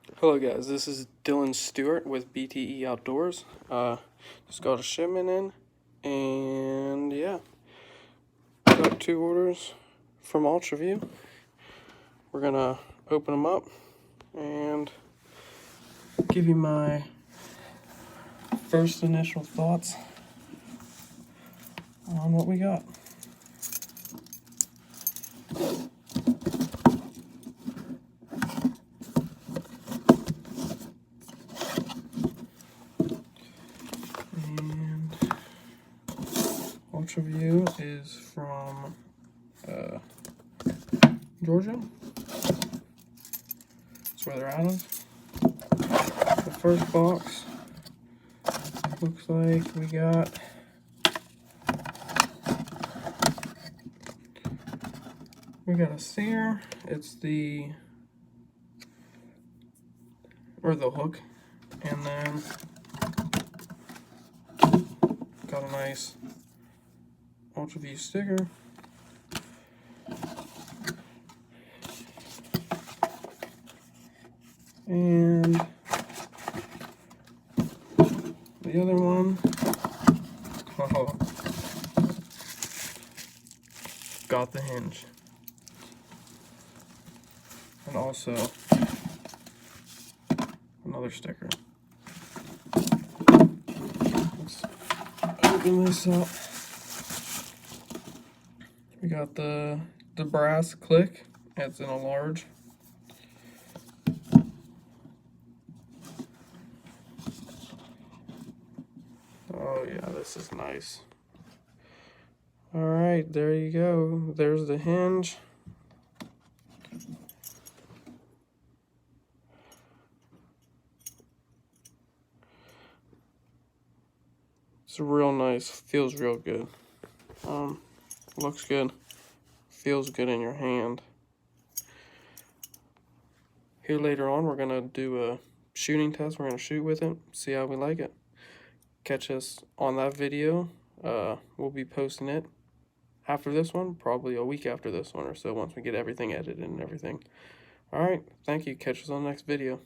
Hello guys, this is Dylan Stewart with BTE Outdoors. Just got a shipment in, and yeah, got 2 orders from UltraView. We're gonna open them up and give you my first initial thoughts on what we got. And UltraView is from Georgia. That's where they're out of. The first box looks like we got a sear. It's the hook, and then got a nice UltraView sticker. And the other one, got the Hinge. And also another sticker. Let's open this up. We got the brass click. It's in a large. Oh yeah, this is nice. Alright, there you go. There's the Hinge. It's real nice. Feels real good. Looks good. Feels good in your hand. Here later on, we're gonna do a shooting test. We're gonna shoot with it, see how we like it. Catch us on that video. We'll be posting it after this one, probably a week after this one or so, once we get everything edited and everything. Alright, thank you. Catch us on the next video.